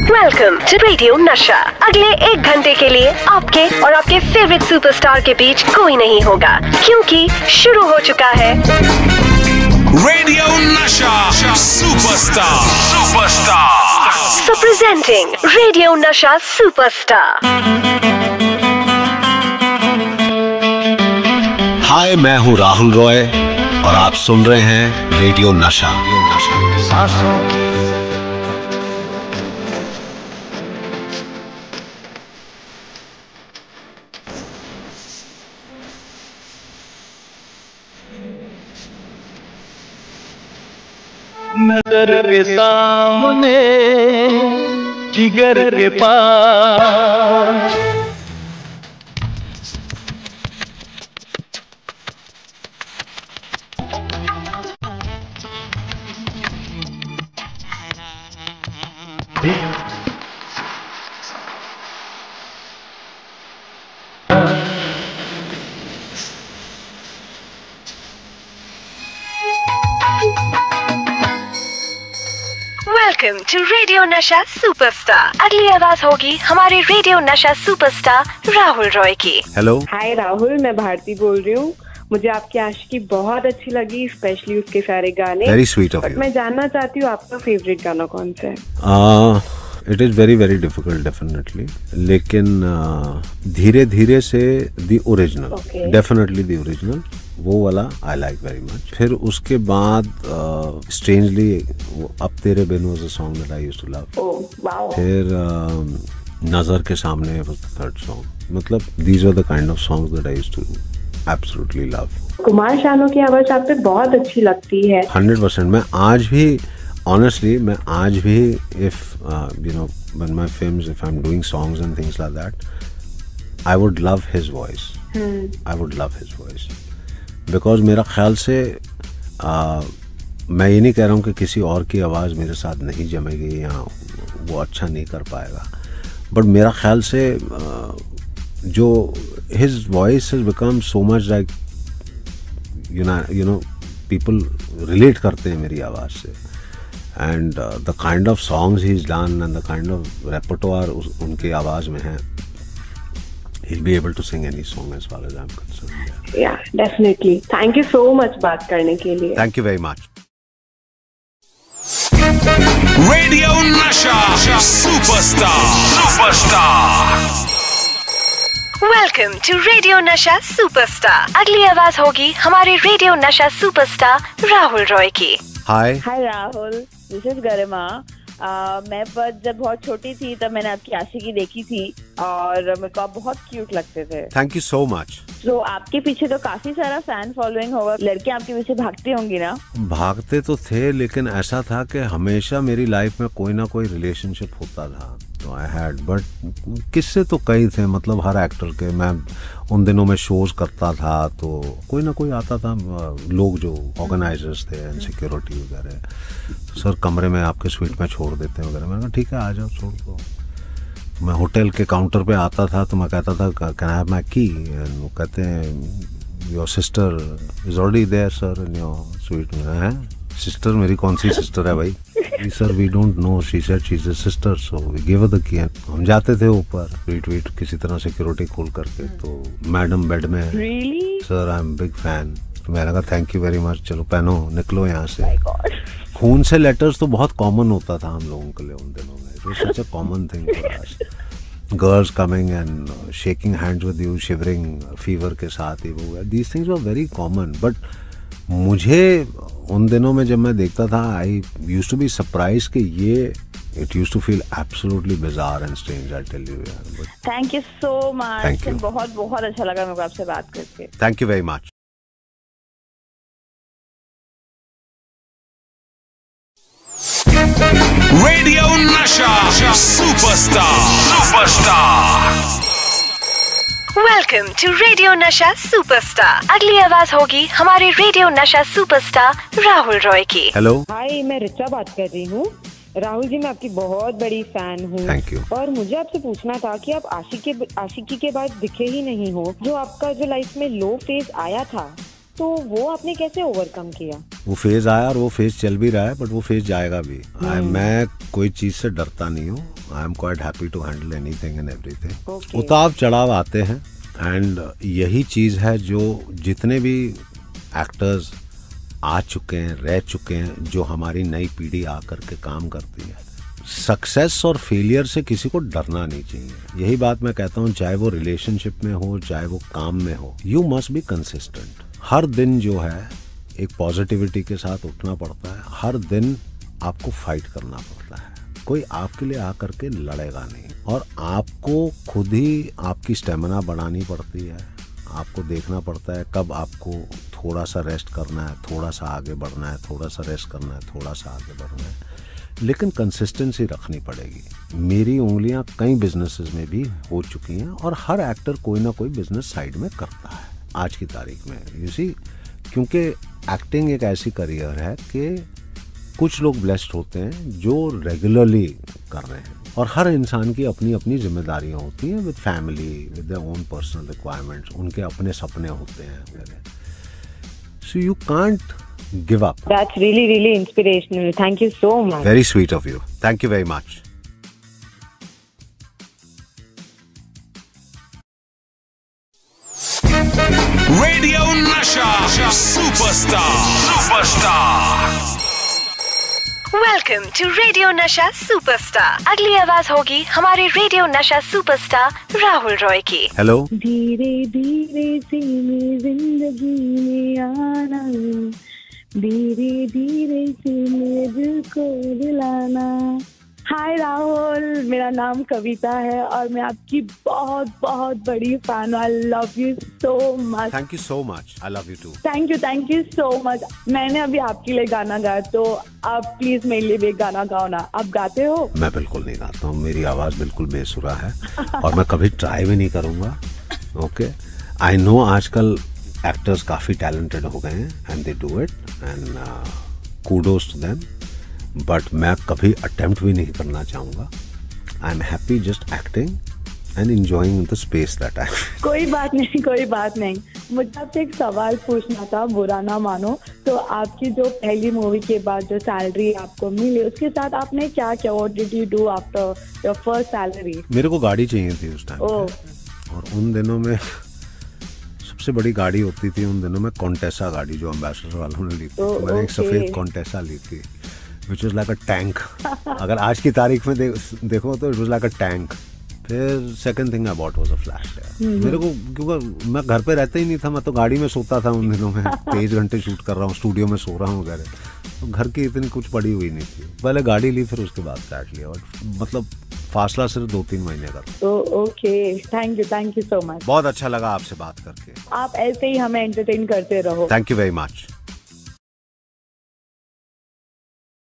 Welcome to Radio नशा। अगले 1 घंटे के लिए आपके और आपके फेवरेट सुपरस्टार के बीच कोई नहीं होगा, क्योंकि शुरू हो चुका है radio Nasha superstar. So presenting radio Nasha superstar. हाय, मैं हूँ राहुल रॉय और आप सुन रहे हैं रेडियो नशा। सांसों की नजर के सामने जिगर के पास welcome to Radio Nasha Superstar. अगली आवाज होगी हमारे रेडियो नशा सुपरस्टार राहुल रॉय की। हेलो। हाय राहुल, मैं भारती बोल रही हूँ। मुझे आपकी आशिकी बहुत अच्छी लगी, स्पेशली उसके सारे गाने। Very sweet of you. मैं जानना चाहती हूँ आपका फेवरेट गाना कौन सा है? It is very very difficult definitely, लेकिन धीरे धीरे से the original, definitely the original, वो वाला आई लाइक वेरी मच। फिर उसके बाद स्ट्रेंजली अब तेरे बिन was a song that I used to love. फिर नजर के सामने वाज द थर्ड सॉन्ग। मतलब these are the kind of songs that I used to absolutely love. Kumar Sanu की आवाज आप पे बहुत अच्छी लगती है। 100%। मैं आज भी honestly, मैं आज भी if you know, when my films, if I'm doing songs and things like that, I would love his voice. I would love his voice because मेरा ख्याल से मैं ये नहीं कह रहा हूँ कि किसी और की आवाज़ मेरे साथ नहीं जमेगी या वो अच्छा नहीं कर पाएगा, बट मेरा ख्याल से जो his voice has become so much like you know people relate करते हैं मेरी आवाज़ से। And the kind of songs he's done and the kind of repertoire उनके आवाज में है, he'll be able to sing any song as far as I'm concerned. Yeah, definitely. Thank you so much बात करने के लिए. Thank you very much. Radio Nasha superstar. Welcome to Radio Nasha Superstar. अगली आवाज होगी हमारे रेडियो नशा सुपरस्टार राहुल रॉय की। हाय राहुल, दिस इज गरिमा। मैं जब बहुत छोटी थी तब मैंने आपकी आशिकी देखी थी और मेरे को आप बहुत क्यूट लगते थे। Thank you so much. तो आपके पीछे तो काफी सारा फैन फॉलोइंग होगा, लड़कियां आपके पीछे भागती होंगी ना? भागते तो थे, लेकिन ऐसा था कि हमेशा मेरी लाइफ में कोई ना कोई रिलेशनशिप होता था, तो आई हैड, बट किस्से तो कई थे। मतलब हर एक्टर के, मैं उन दिनों में शोज करता था तो कोई ना कोई आता था, लोग जो ऑर्गेनाइजर्स थे एंड सिक्योरिटी वगैरह, तो सर कमरे में आपके स्वीट में छोड़ देते हैं वगैरह। मैंने कहा ठीक है आ जाओ, छोड़ दो। मैं होटल के काउंटर पे आता था तो मैं कहता था can I have my key, and वो कहते हैं your sister is already there sir in your suite में। है सिस्टर? मेरी कौन सी सिस्टर है भाई? Sir we don't know, she said she is a sister, so we give her the key. हम जाते थे ऊपर ट्वीट किसी तरह सिक्योरिटी खोल करके, तो मैडम बेड में, sir I am big fan. तो मैंने कहा थैंक यू वेरी मच, चलो पहनो निकलो यहाँ से। खून से लेटर्स तो बहुत कॉमन होता था हम लोगों के लिए उन दिनों में। It was such a common thing for us, girls coming and shaking hands with you, shivering fever के साथ ही वो, these things were very common. But मुझे उन दिनों में जब मैं देखता था, I used to be surprise कि ये, it used to feel absolutely bizarre and strange, I tell you यार। Thank you so much. Thank you. बहुत बहुत अच्छा लगा मेरे को आपसे बात करके। Thank you very much. Radio Nasha superstar. Welcome to Radio Nasha Superstar. अगली आवाज होगी हमारे रेडियो नशा सुपरस्टार राहुल रॉय की। हेलो। हाय, मैं रिचा बात कर रही हूँ। राहुल जी, मैं आपकी बहुत बड़ी फैन हूँ। Thank you. और मुझे आपसे पूछना था कि आप आशिकी के बाद दिखे ही नहीं हो। जो आपका जो लाइफ में लो फेज आया था, तो वो आपने कैसे ओवरकम किया? वो फेज आया और वो फेज चल भी रहा है, बट वो फेज जाएगा भी। मैं कोई चीज से डरता नहीं हूँ। I am quite happy to handle anything and everything. उतार चढ़ाव आते हैं एंड यही चीज है जो जितने भी एक्टर्स आ चुके हैं, रह चुके हैं, जो हमारी नई पीढ़ी आकर के काम करती है, सक्सेस और फेलियर से किसी को डरना नहीं चाहिए। यही बात मैं कहता हूँ, चाहे वो रिलेशनशिप में हो, चाहे वो काम में हो, यू मस्ट बी कंसिस्टेंट। हर दिन जो है एक पॉजिटिविटी के साथ उठना पड़ता है, हर दिन आपको फाइट करना पड़ता है। कोई आपके लिए आकर के लड़ेगा नहीं और आपको खुद ही आपकी स्टेमिना बढ़ानी पड़ती है। आपको देखना पड़ता है कब आपको थोड़ा सा रेस्ट करना है, थोड़ा सा आगे बढ़ना है, थोड़ा सा रेस्ट करना है, थोड़ा सा आगे बढ़ना है, लेकिन कंसिस्टेंसी रखनी पड़ेगी। मेरी उंगलियां कई बिजनेसेस में भी हो चुकी हैं और हर एक्टर कोई ना कोई बिजनेस साइड में करता है आज की तारीख में। यू सी, क्योंकि एक्टिंग एक ऐसी करियर है कि कुछ लोग ब्लेस्ड होते हैं जो रेगुलरली कर रहे हैं और हर इंसान की अपनी अपनी जिम्मेदारियां होती हैं with family, with their own personal requirements, उनके अपने सपने होते हैं। So you can't give up. That's really, really inspirational. Thank you so much. Very sweet of you. Thank you very much. Radio Nasha Superstar. Welcome to Radio Nasha Superstar. अगली आवाज होगी हमारे radio Nasha superstar Rahul Roy की। हेलो। धीरे धीरे से मैं जिंदगी में आना, धीरे धीरे से मेरे दिल को दिलाना। हाय राहुल, मेरा नाम कविता है और मैं आपकी बहुत बहुत बड़ी फैन हूँ। I love you so much. Thank you so much. I love you too. Thank you so much. मैंने अभी आपके लिए गाना गाया, तो आप प्लीज मेरे लिए भी गाना गाओ ना। आप गाते हो? मैं बिल्कुल नहीं गाता हूँ, मेरी आवाज बिल्कुल बेसुरा है और मैं कभी ट्राई भी नहीं करूँगा। ओके, आई नो आजकल एक्टर्स काफ़ी टैलेंटेड हो गए हैं and they do it and kudos to them, but मैं कभी अटेम्प्ट भी नहीं करना चाहूँगा। I am happy just acting and enjoying the space that I. कोई बात नहीं, कोई बात नहीं। मुझे आपसे एक सवाल पूछना था, बुरा ना मानो। तो आपकी जो पहली मूवी के बाद जो सैलरी आपको मिली, उसके साथ आपने क्या किया? What did you do after your first salary? मेरे को गाड़ी चाहिए थी उस टाइम और उन दिनों में सबसे बड़ी गाड़ी होती थी उन दिनों में कॉन्टेसा गाड़ी, जो एम्बेसडर वालों ने ली थी। तो मैंने एक सफेद कॉन्टेसा ली थी which was like a tank. अगर आज की तारीख में देखो तो it was like a tank. फिर second thing I bought was a flash. मेरे को, क्योंकि मैं घर पे रहता ही नहीं था, मैं तो गाड़ी में सोता था उन दिनों में। 23 घंटे शूट कर रहा हूँ, स्टूडियो में सो रहा हूँ वगैरह, तो घर की इतनी कुछ पड़ी हुई नहीं थी। पहले गाड़ी ली, फिर उसके बाद फ्लैट लिया और मतलब फासला सिर्फ 2-3 महीने का। Okay, thank you so much. बहुत अच्छा लगा आपसे बात करके। आप ऐसे ही हमें एंटरटेन करते रहो। Thank you very much.